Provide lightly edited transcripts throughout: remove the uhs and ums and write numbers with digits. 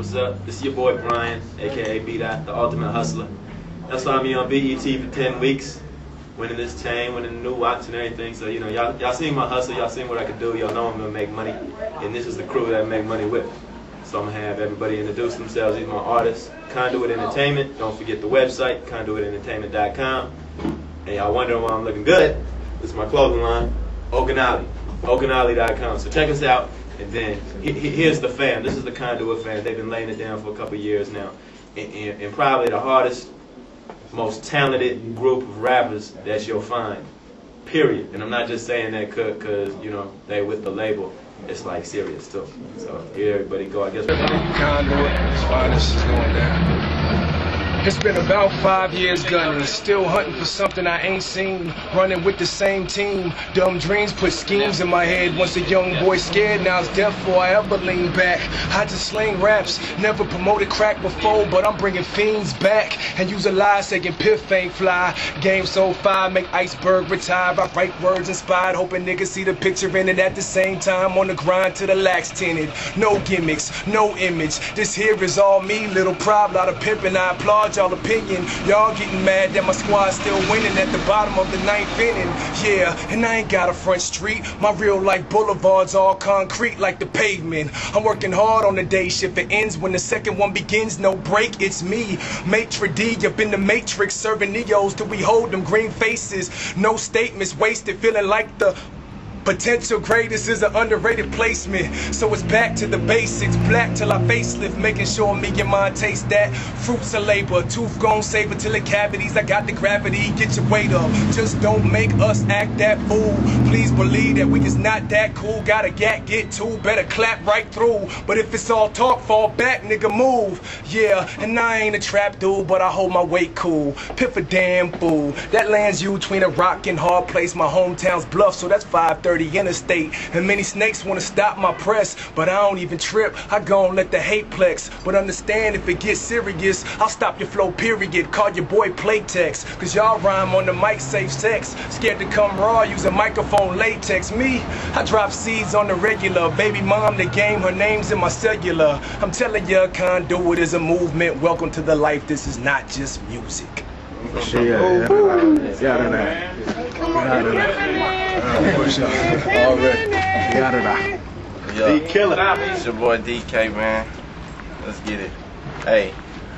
What's up? This is your boy Brian, aka B.DOT, the ultimate hustler. Y'all saw me on BET for 10 weeks, winning this chain, winning a new watch and everything. So, you know, y'all seen my hustle, y'all seen what I could do, y'all know I'm gonna make money. And this is the crew that I make money with. So I'm gonna have everybody introduce themselves. These are my artists. Conduit Entertainment. Don't forget the website, conduitentertainment.com. And y'all wondering why I'm looking good? This is my clothing line, Okanali, okanali.com. So check us out. And then here's the fam. This is the Conduit fam. They've been laying it down for a couple years now. And probably the hardest, most talented group of rappers that you'll find. Period. And I'm not just saying that because, you know, they with the label. It's like serious too. So here everybody go. I guess Conduit, as far as this is going down. It's been about 5 years gunning, still hunting for something I ain't seen, running with the same team. Dumb dreams put schemes in my head. Once a young boy scared, now it's death before I ever lean back. I just sling raps, never promoted crack before, but I'm bringing fiends back. And use a lie saying Piff ain't fly. Game so fire, make iceberg retire. I write words inspired, hoping niggas see the picture in it at the same time. On the grind to the lax tinted, no gimmicks, no image. This here is all me, little proud, lot of pimping. I applaud y'all opinion. Y'all getting mad that my squad's still winning at the bottom of the 9th inning. Yeah, and I ain't got a front street. My real life boulevard's all concrete like the pavement. I'm working hard on the day shift. It ends when the second one begins. No break, it's me. Maitre D up in the matrix, serving Neos till we hold them green faces. No statements wasted, feeling like the potential greatest is an underrated placement. So it's back to the basics, black till I facelift, making sure me and mine taste that. Fruits of labor, tooth gon' save it till the cavities. I got the gravity, get your weight up. Just don't make us act that fool. Please believe that we is not that cool. Got a gat, get two, better clap right through. But if it's all talk, fall back, nigga, move. Yeah, and I ain't a trap dude, but I hold my weight cool. Piff a damn fool. That lands you between a rock and hard place. My hometown's Bluff, so that's 530 interstate. And many snakes want to stop my press, but I don't even trip. I gon' let the hate plex. But understand if it gets serious, I'll stop your flow, period. Call your boy Playtex, cause y'all rhyme on the mic, safe sex. Scared to come raw, use a microphone latex. Me, I drop seeds on the regular. Baby mom, the game, her name's in my cellular. I'm telling ya, Conduit is a movement. Welcome to the life, this is not just music. D Killer. It's your boy DK, man. Let's get it. Hey,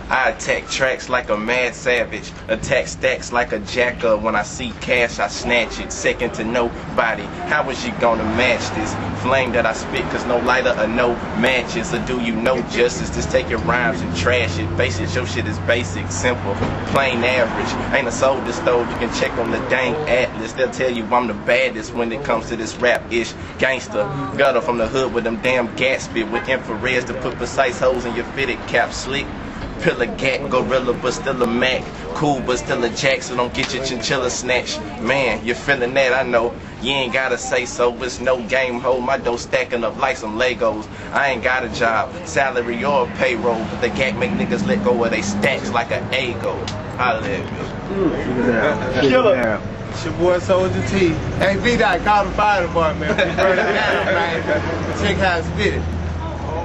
I attack tracks like a mad savage, attack stacks like a jacker. When I see cash, I snatch it. Second to nobody. How is you gonna match this flame that I spit? Cause no lighter or no matches. Or do you know justice? Just take your rhymes and trash it. Face it, your shit is basic, simple, plain average. Ain't a soul this stove, you can check on the dang atlas. They'll tell you I'm the baddest when it comes to this rap-ish gangster. Gutter from the hood with them damn gas spit with infrareds to put precise holes in your fitted cap. Slick pillar gat, gorilla but still a Mac. Cool but still a Jack, so don't get your chinchilla snatched. Man, you're feeling that, I know. You ain't gotta say so, it's no game ho. My dough stacking up like some Legos. I ain't got a job, salary or a payroll, but the gat make niggas let go of they stacks like an ego. Holla at me. Killer. It's your boy Soldier T. Hey, B.DOT, call the fire department. Burn it down, man. Check how it's fitted.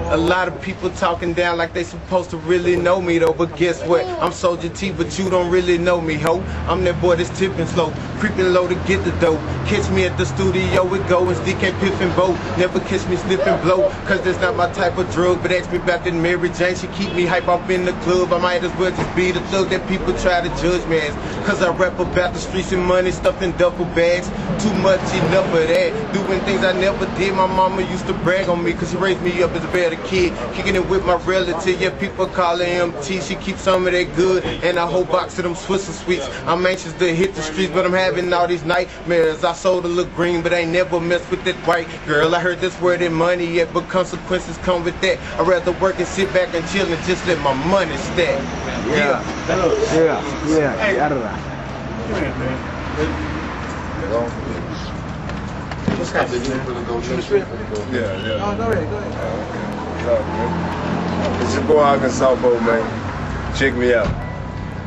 A lot of people talking down like they supposed to really know me though, but guess what? I'm Soldier T, but you don't really know me, ho. I'm that boy that's tipping slow, creeping low to get the dough. Catch me at the studio with Goins, DK, Piff and Bo. Never catch me slip and blow, cause that's not my type of drug. But ask me about that Mary Jane, she keep me hype off in the club. I might as well just be the thug that people try to judge me as. Cause I rap about the streets and money stuffed in duffel bags. Too much, enough of that. Doing things I never did. My mama used to brag on me cause she raised me up as a better kid, kicking it with my relative. Yeah, people call her MT. She keeps some of that good and a whole box of them Swisher sweets. I'm anxious to hit the streets, but I'm having all these nightmares. I sold a little green, but I ain't never messed with that white girl. I heard this word in money yet, but consequences come with that. I'd rather work and sit back and chill and just let my money stack. Yeah. What's happening? Yeah. Oh, go ahead. It's your boy Arkansas Bo, man. Check me out.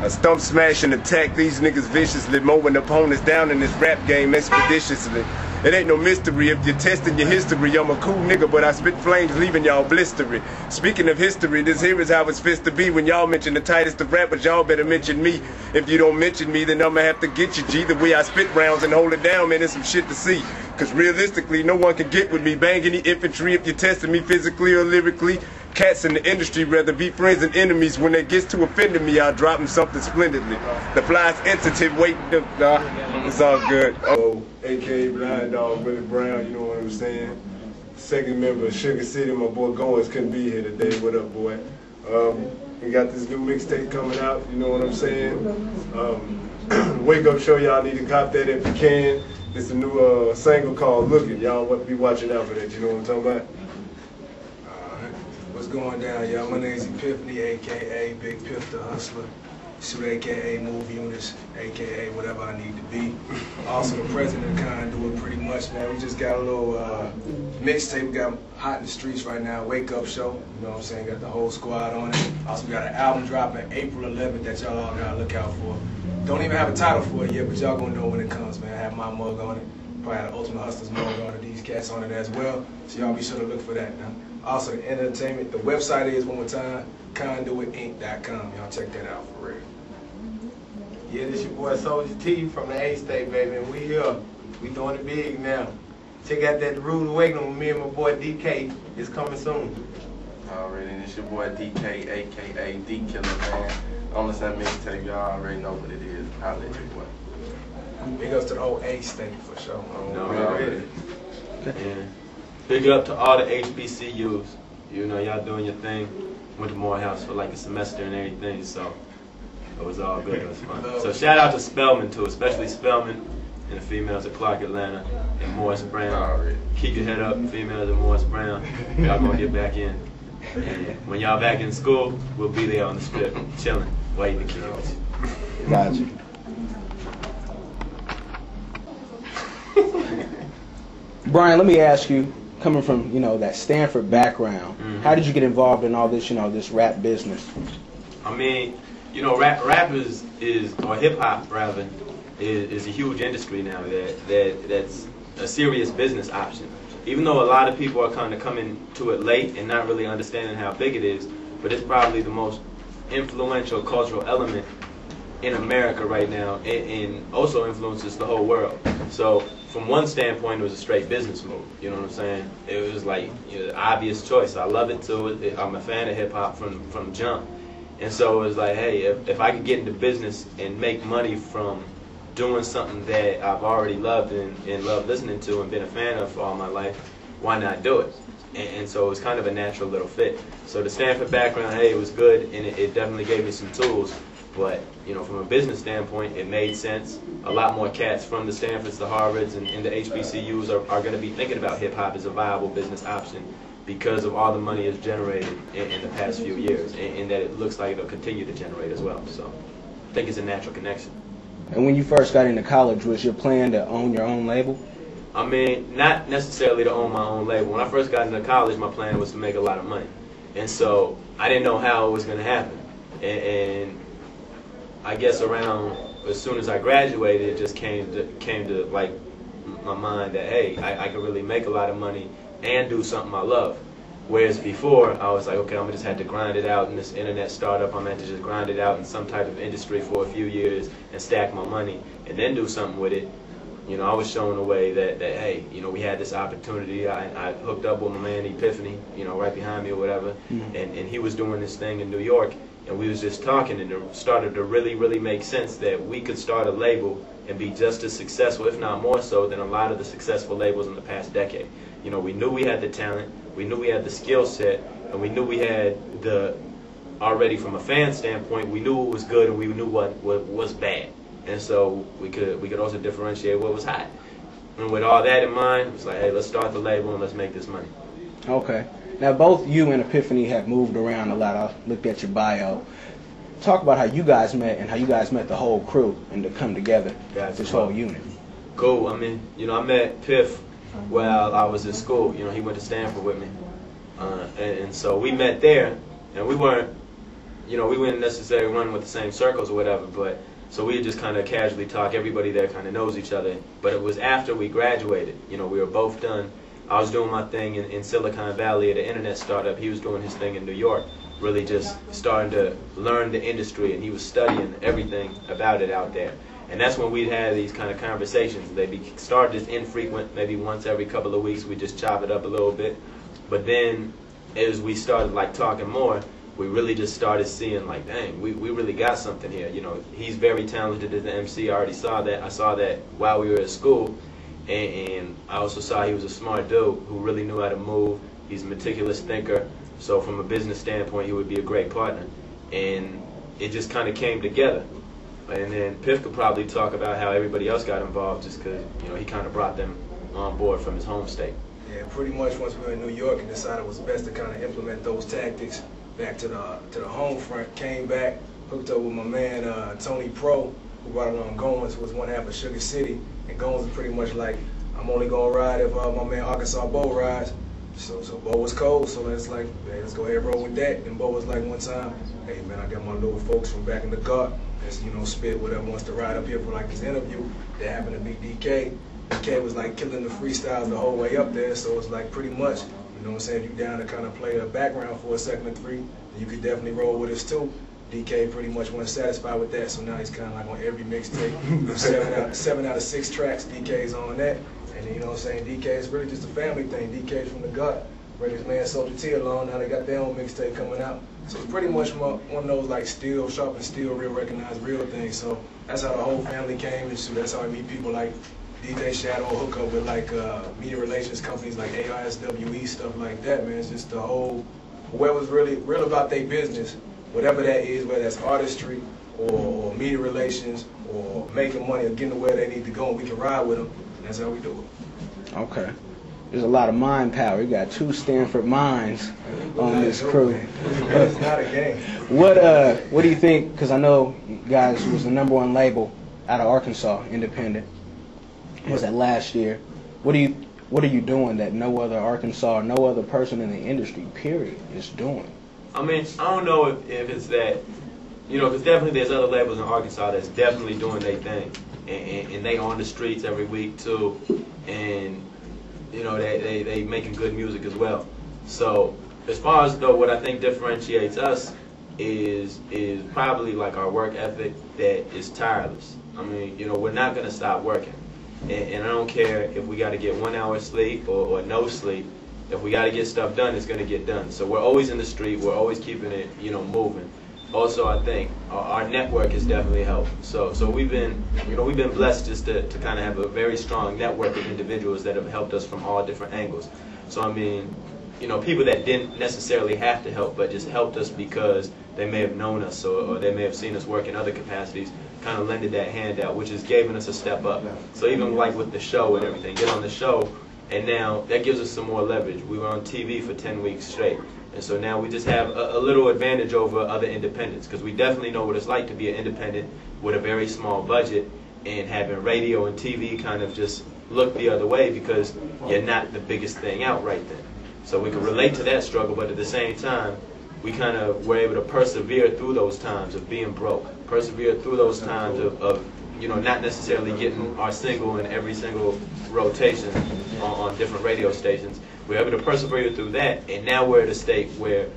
I stump, smash, and attack these niggas viciously, mowing opponents down in this rap game expeditiously. It ain't no mystery. If you're testing your history, I'm a cool nigga, but I spit flames leaving y'all blistery. Speaking of history, this here is how it's supposed to be. When y'all mention the tightest of rappers, y'all better mention me. If you don't mention me, then I'ma have to get you, G. The way I spit rounds and hold it down, man, there's some shit to see. Cause realistically, no one can get with me. Bang any infantry if you're testing me physically or lyrically. Cats in the industry rather be friends than enemies. When they gets to offending me, I'll drop them something splendidly. The fly's entity waiting to, it's all good. Oh, a.k.a. Blind Dog, Billy Brown, you know what I'm saying? Second member of Sugar City, my boy Goins couldn't be here today. What up, boy? We got this new mixtape coming out, you know what I'm saying? Wake Up Show, y'all need to cop that if you can. It's a new single called Lookin'. Y'all be watching out for that, you know what I'm talking about? What's going down, y'all? My name's Epiphany, a.k.a. Big Piff the Hustler. Shoot, a.k.a. Move Units, a.k.a. whatever I need to be. Also the president of Conduit, pretty much, man. We just got a little mixtape. We got hot in the streets right now, Wake Up Show. You know what I'm saying? Got the whole squad on it. Also, we got an album dropping April 11th that y'all all gotta look out for. Don't even have a title for it yet, but y'all gonna know when it comes, man. I have my mug on it. Probably have the Ultimate Hustlers mug on it. These cats on it as well. So y'all be sure to look for that now. Also, the entertainment, the website is, one more time, conduitinc.com. Y'all check that out for real. Yeah, this your boy Soldier T from the A-State, baby, and we here. We doing it big now. Check out that Rude Awakening with me and my boy DK. It's coming soon. Already, this your boy DK, a.k.a. D-Killer, man. On the same mixtape, y'all already know what it is. I'll let you, boy. Big ups to the whole A-State, for sure. Already. Yeah. Big up to all the HBCUs. You know, y'all doing your thing. Went to Morehouse for like a semester and everything, so it was all good. It was fun. So shout out to Spelman too, especially Spelman and the females at Clark Atlanta and Morris Brown. Keep your head up, females at Morris Brown. Y'all gonna get back in. And when y'all back in school, we'll be there on the strip, chilling, waiting to kick it with you. Gotcha. Brian, let me ask you, coming from, you know, that Stanford background, how did you get involved in all this, you know, this rap business? I mean, you know, rap is or hip hop rather, is a huge industry now that's a serious business option. Even though a lot of people are kind of coming to it late and not really understanding how big it is, but it's probably the most influential cultural element in America right now, and also influences the whole world. So from one standpoint, it was a straight business move. You know what I'm saying? It was like, you know, the obvious choice. I love it too. I'm a fan of hip hop from jump, and so it was like, hey, if I could get into business and make money from doing something that I've already loved and loved listening to and been a fan of for all my life, why not do it? And so it was kind of a natural little fit. So the Stanford background, hey, it was good, and it definitely gave me some tools. But, you know, from a business standpoint, it made sense. A lot more cats from the Stanfords, the Harvards, and the HBCUs are going to be thinking about hip-hop as a viable business option because of all the money it's generated in the past few years, and that it looks like it'll continue to generate as well. So I think it's a natural connection. And when you first got into college, was your plan to own your own label? I mean, not necessarily to own my own label. When I first got into college, my plan was to make a lot of money. And so I didn't know how it was going to happen. And I guess around as soon as I graduated, it just came to like my mind that, hey, I could really make a lot of money and do something I love. Whereas before, I was like, okay, I'm going to just have to grind it out in this internet startup. I'm going to have to just grind it out in some type of industry for a few years and stack my money and then do something with it. You know, I was showing the way that hey, you know, we had this opportunity. I hooked up with my man Epiphany, you know, right behind me or whatever, and he was doing this thing in New York, and we was just talking, and it started to really make sense that we could start a label and be just as successful, if not more so, than a lot of the successful labels in the past decade. You know, we knew we had the talent, we knew we had the skill set, and we knew we had already from a fan standpoint, we knew what was good and we knew what was bad. And so we could also differentiate what was hot. And with all that in mind, it was like, hey, let's start the label and let's make this money. Okay. Now, both you and Epiphany have moved around a lot. I looked at your bio. Talk about how you guys met and how you guys met the whole crew and to come together, this whole unit. Cool. I mean, you know, I met Piff while I was in school. You know, he went to Stanford with me. And so we met there, and we weren't, you know, we weren't necessarily running with the same circles or whatever, but So we just kind of casually talk. Everybody there kind of knows each other. But it was after we graduated. You know, we were both done. I was doing my thing in Silicon Valley at an internet startup. He was doing his thing in New York, really just starting to learn the industry, and he was studying everything about it out there. And that's when we'd had these kind of conversations. They started as infrequent, maybe once every couple of weeks. We just chop it up a little bit. But then as we started like talking more, we really just started seeing like, dang, we really got something here. You know, he's very talented as an MC. I already saw that. I saw that while we were at school. And I also saw he was a smart dude who really knew how to move. He's a meticulous thinker. So from a business standpoint, he would be a great partner. And it just kind of came together. And then Piff could probably talk about how everybody else got involved just because, you know, he kind of brought them on board from his home state. Yeah, pretty much once we were in New York and decided it was best to kind of implement those tactics back to the home front, came back, hooked up with my man Tony Pro, who brought along Goins, who was one half of Sugar City. And Goins was pretty much like, I'm only gonna ride if my man Arkansas Bo rides. So Bo was cold, so let's like, hey, let's go ahead and roll with that. And Bo was like one time, hey man, I got my little folks from back in the car. That's, you know, spit whatever wants to ride up here for like this interview. That happened to be DK. DK was like killing the freestyles the whole way up there, so it's like pretty much, you know what I'm saying, if you down to kind of play a background for a second or three, you could definitely roll with us too. DK pretty much wasn't satisfied with that, so now he's kind of like on every mixtape. 7 out of 6 tracks, DK's on that. And you know what I'm saying, DK is really just a family thing. DK's from the gut. Bring his man Soldier T along, now they got their own mixtape coming out. So it's pretty much one of those like still, sharp and still, real recognized real things. So that's how the whole family came, and so that's how I meet people like DJ Shadow, hook up with like media relations companies like ARSWE, stuff like that, man. It's just the whole, whoever's really real about their business, whatever that is, whether that's artistry or media relations or making money or getting to where they need to go, and we can ride with them. That's how we do it. Okay. There's a lot of mind power. You got 2 Stanford minds on this crew. It's not a game. What do you think? Because I know you guys was the #1 label out of Arkansas, independent. Was that last year? What are you doing that no other Arkansas, no other person in the industry, period, is doing? I mean, I don't know if it's that, you know, because definitely there's other labels in Arkansas that's definitely doing their thing. And they on the streets every week too. And, you know, they making good music as well. So as far as though what I think differentiates us is probably like our work ethic that is tireless. I mean, you know, we're not going to stop working. And I don't care if we got to get 1 hour sleep or no sleep. If we got to get stuff done, it's going to get done. So we're always in the street. We're always keeping it, you know, moving. Also, I think our network has definitely helped. So we've been blessed just to kind of have a very strong network of individuals that have helped us from all different angles. So I mean, you know, people that didn't necessarily have to help, but just helped us because they may have known us or they may have seen us work in other capacities, kind of lended that hand out, which has given us a step up. So even like with the show and everything, get on the show, and now that gives us some more leverage. We were on TV for 10 weeks straight. And so now we just have a little advantage over other independents, because we definitely know what it's like to be an independent with a very small budget and having radio and TV kind of just look the other way because you're not the biggest thing out right then. So we can relate to that struggle, but at the same time, we kind of were able to persevere through those times of being broke, persevere through those times of you know, not necessarily getting our single in every single rotation on different radio stations. We're able to persevere through that, and now we're at a state where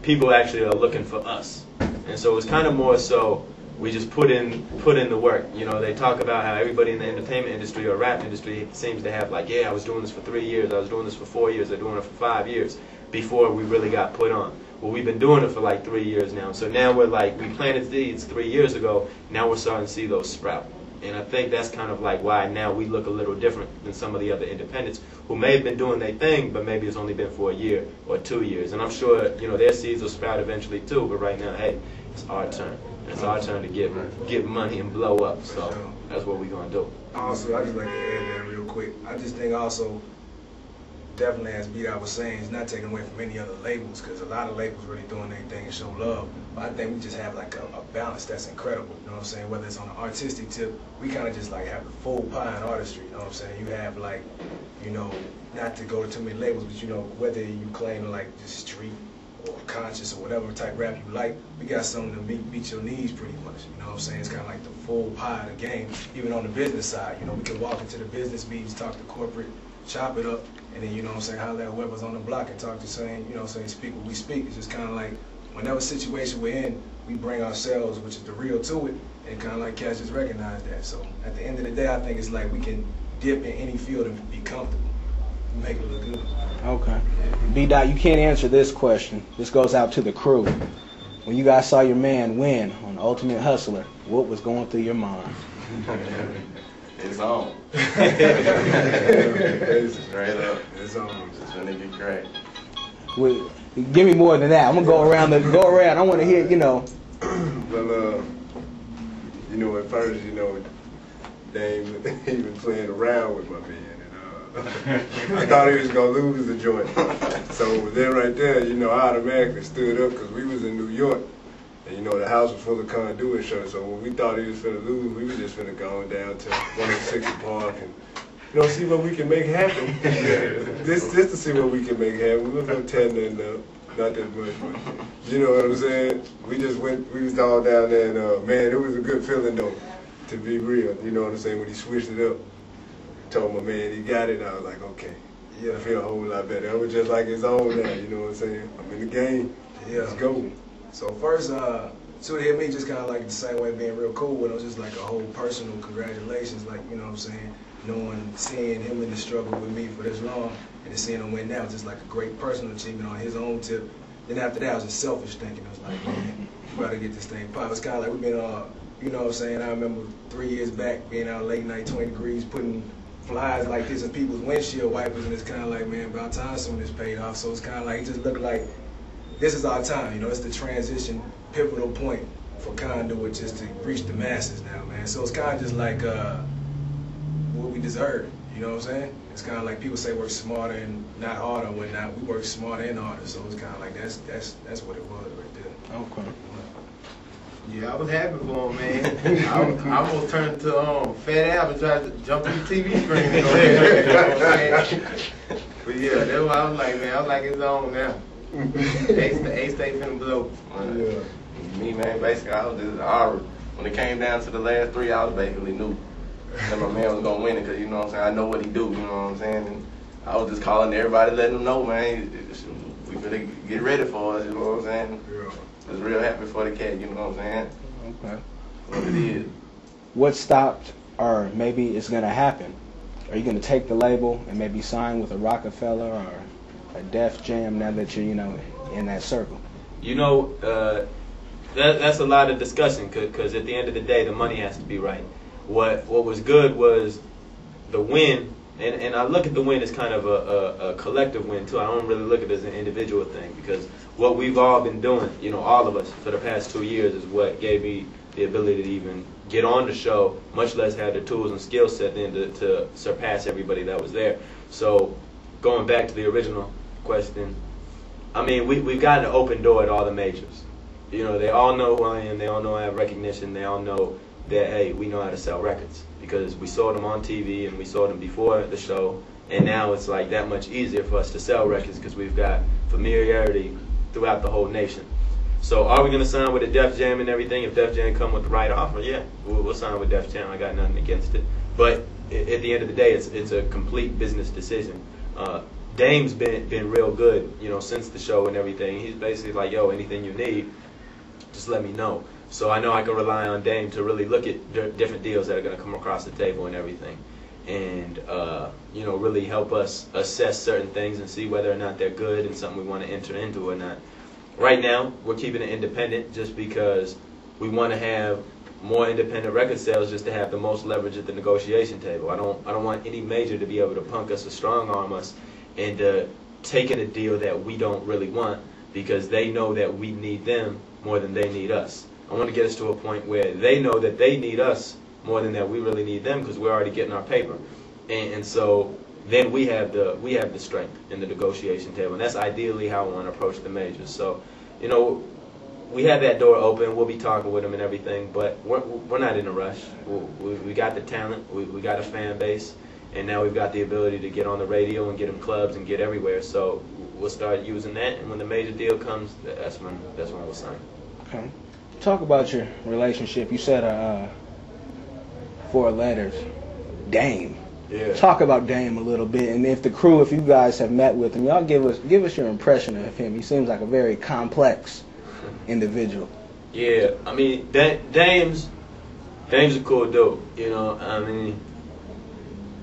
people actually are looking for us. And so it's kind of more so we just put in the work. You know, they talk about how everybody in the entertainment industry or rap industry seems to have like, yeah, I was doing this for 3 years, I was doing this for 4 years, they're doing it for 5 years before we really got put on. Well, we've been doing it for like 3 years now. So now we're like, we planted seeds 3 years ago, now we're starting to see those sprout. And I think that's kind of like why now we look a little different than some of the other independents who may have been doing their thing, but maybe it's only been for a year or 2 years. And I'm sure, you know, their seeds will sprout eventually too, but right now, hey, it's our turn. It's our turn to get money and blow up. So that's what we're going to do. Also, I just like to add that real quick. I just think also, definitely as B.DOT was saying, it's not taken away from any other labels, because a lot of labels really doing their thing and show love. But I think we just have like a balance that's incredible, you know what I'm saying? Whether it's on an artistic tip, we kind of just like have the full pie in artistry, you know what I'm saying? You have like, you know, not to go to too many labels, but you know, whether you claim like just street or conscious or whatever type rap you like, we got something to meet your needs pretty much. You know what I'm saying? It's kind of like the full pie of the game. Even on the business side, you know, we can walk into the business meetings, talk to corporate, chop it up, and then, you know what I'm saying, holler at whoever's on the block and talk to saying, you know what I'm saying, speak what we speak. It's just kind of like whenever situation we're in, we bring ourselves, which is the real to it, and kind of like Cash just recognized that. So at the end of the day, I think it's like we can dip in any field and be comfortable. Make it look good. Okay. B.DOT, you can't answer this question. This goes out to the crew. When you guys saw your man win on Ultimate Hustler, what was going through your mind? It's on. Straight up. It's on. Just when they get cracked. Well, give me more than that. I'm gonna go around. I want to hear, you know. Well, you know, at first, you know, Dame he was playing around with my man. I thought he was going to lose the joint. So then right there, you know, I automatically stood up because we was in New York. And, you know, the house was full of conduit shirts. So when we thought he was finna lose, we was just finna go down to 106 Park and, you know, see what we can make happen. just to see what we can make happen. We wasn't telling nothing not that much. But, you know what I'm saying? We just went, we was all down there and, man, it was a good feeling, though, to be real. You know what I'm saying? When he switched it up. Told my man he got it, I was like, okay, I feel a whole lot better. I was just like his own now, you know what I'm saying? I'm in the game, let's go. So first, so it hit me just kind of like the same way, being real cool with him, just like a whole personal congratulations, like, you know what I'm saying? Knowing, seeing him in the struggle with me for this long, and then seeing him win now, just like a great personal achievement on his own tip. Then after that, I was just selfish thinking. I was like, man, we gotta get this thing pop. It's kind of like we've been, you know what I'm saying? I remember 3 years back being out late night, 20 degrees, putting flies like this in people's windshield wipers, and it's kind of like, man, about time some of this paid off. So it's kind of like, it just looked like this is our time, you know, it's the transition pivotal point for Conduit just to reach the masses now, man. So it's kind of just like what we deserve, you know what I'm saying? It's kind of like people say work smarter and not harder, and whatnot. We work smarter and harder, so it's kind of like that's what it was right there. Okay. Yeah, I was happy for him, man. I almost turned to Fat Al and tried to jump on the TV screen. You know what I'm saying? But yeah, that's what I was like, man. I was like, it's on now. Ace stay finna blow. Yeah. Me, man, basically, I was just when it came down to the last 3, I was basically knew that my man was gonna win it, because, you know what I'm saying, I know what he do, you know what I'm saying? And I was just calling everybody, letting them know, man, we better get ready for us, you know what I'm saying? Yeah. I was real happy for the cat, you know what I'm saying? Okay. What it is. What stopped, or maybe it's gonna happen? Are you gonna take the label and maybe sign with a Rockefeller or a Def Jam now that you're, you know, in that circle? You know, that's a lot of discussion, because at the end of the day, the money has to be right. What was good was the win, and I look at the win as kind of a collective win too. I don't really look at it as an individual thing, because what we've all been doing, you know, all of us for the past 2 years, is what gave me the ability to even get on the show, much less have the tools and skill set then to surpass everybody that was there. So going back to the original question, I mean, we've got an open door at all the majors. You know, they all know who I am, they all know I have recognition, they all know that, hey, we know how to sell records, because we saw them on TV and we saw them before the show, and now it's like that much easier for us to sell records because we've got familiarity throughout the whole nation. So are we going to sign with a Def Jam and everything? If Def Jam come with the right offer, yeah, we'll sign with Def Jam. I got nothing against it. But at the end of the day, it's a complete business decision. Dame's been real good, you know, since the show and everything. He's basically like, yo, anything you need, just let me know. So I know I can rely on Dame to really look at different deals that are going to come across the table and everything, and you know, really help us assess certain things and see whether or not they're good and something we want to enter into or not. Right now, we're keeping it independent just because we want to have more independent record sales, just to have the most leverage at the negotiation table. I don't want any major to be able to punk us or strong arm us into taking a deal that we don't really want, because they know that we need them more than they need us. I want to get us to a point where they know that they need us more than that we really need them, because we're already getting our paper, and so then we have the strength in the negotiation table, and that's ideally how I want to approach the majors. So, you know, we have that door open. We'll be talking with them and everything, but we're not in a rush. We got the talent, we got a fan base, and now we've got the ability to get on the radio and get in clubs and get everywhere. So we'll start using that, and when the major deal comes, that's when we'll sign. Okay. Talk about your relationship. You said 4 letters. Dame. Yeah. Talk about Dame a little bit, and if you guys have met with him, y'all give us your impression of him. He seems like a very complex individual. Yeah, I mean, Dame's a cool dude. You know, I mean,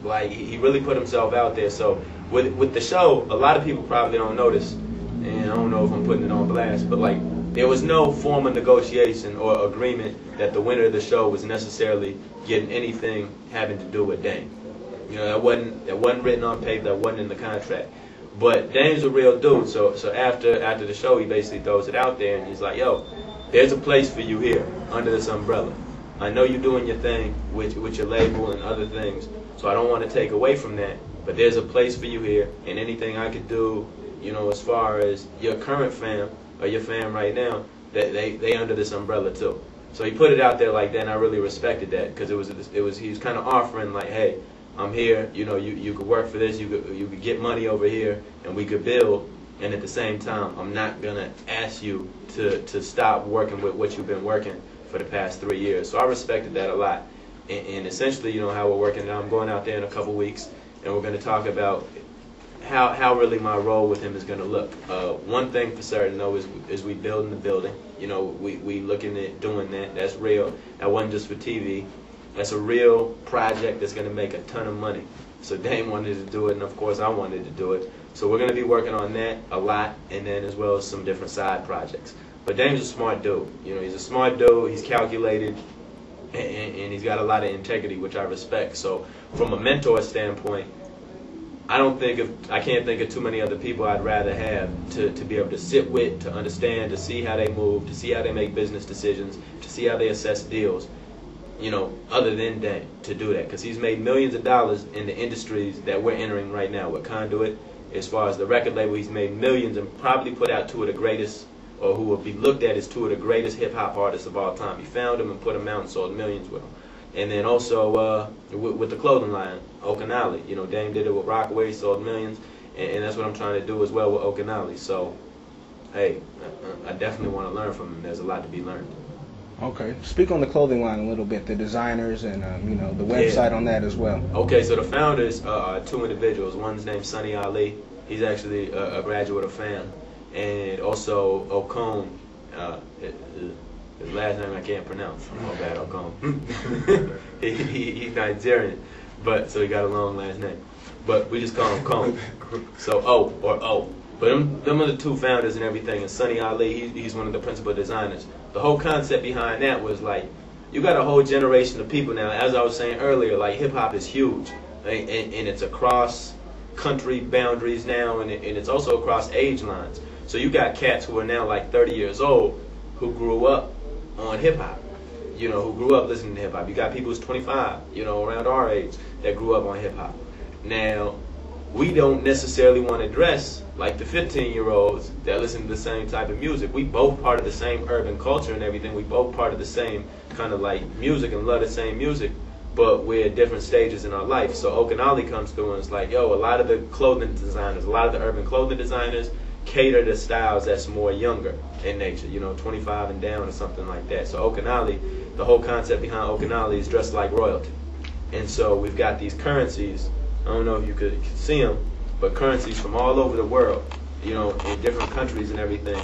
like he really put himself out there. So with the show, a lot of people probably don't notice, and I don't know if I'm putting it on blast, but like there was no formal negotiation or agreement that the winner of the show was necessarily getting anything having to do with Dame. You know, that wasn't written on paper, that wasn't in the contract. But Dame's a real dude, so after the show, he basically throws it out there, and he's like, yo, there's a place for you here, under this umbrella. I know you're doing your thing with your label and other things, so I don't want to take away from that, but there's a place for you here, and anything I could do, you know, as far as your current fam, or your fam right now, that they under this umbrella too. So he put it out there like that, and I really respected that, because he was kind of offering like, hey, I'm here, you know, you could work for this, you could get money over here, and we could build, and at the same time, I'm not gonna ask you to stop working with what you've been working for the past 3 years. So I respected that a lot, and essentially, you know, how we're working now, I'm going out there in a couple weeks, and we're gonna talk about how really my role with him is gonna look. One thing for certain though is we building the building. You know, we looking at doing that. That's real. That wasn't just for TV. That's a real project that's going to make a ton of money. So Dame wanted to do it, and of course I wanted to do it. So we're going to be working on that a lot, and then as well as some different side projects. But Dame's a smart dude. You know, he's a smart dude. He's calculated, and he's got a lot of integrity, which I respect. So from a mentor standpoint, I can't think of too many other people I'd rather have to be able to sit with, to understand, to see how they move, to see how they make business decisions, to see how they assess deals. You know, other than Dame, to do that, because he's made millions of dollars in the industries that we're entering right now with Conduit. As far as the record label, he's made millions and probably put out 2 of the greatest, or who will be looked at as 2 of the greatest hip-hop artists of all time. He found them and put them out and sold millions with them. And then also with the clothing line, Okanali. You know, Dame did it with Rockaway, he sold millions, and that's what I'm trying to do as well with Okanali. So, hey, I definitely want to learn from him. There's a lot to be learned. Okay. Speak on the clothing line a little bit, the designers and, you know, the website on that as well. Okay, so the founders are 2 individuals. One's named Sonny Ali. He's actually a graduate of FAM. And also Okon, his last name I can't pronounce. Oh, bad, Okon. He's Nigerian, but so he got a long last name. But we just call him Kon. So O. But them are the 2 founders and everything. And Sonny Ali, he's one of the principal designers. The whole concept behind that was like, you got a whole generation of people now. As I was saying earlier, like hip hop is huge, and it's across country boundaries now, and it's also across age lines. So you got cats who are now like 30 years old who grew up on hip hop, you know, who grew up listening to hip hop. You got people who's 25, you know, around our age that grew up on hip hop. Now, we don't necessarily want to dress like the 15-year-olds that listen to the same type of music. We both part of the same urban culture and everything. We both part of the same kind of like music and love the same music, but we're at different stages in our life. So Okanali comes through and it's like, yo, a lot of the clothing designers, a lot of the urban clothing designers cater to styles that's more younger in nature, you know, 25 and down or something like that. So Okanali, the whole concept behind Okanali is dressed like royalty. And so we've got these currencies. I don't know if you could see them, but currencies from all over the world, you know, in different countries and everything.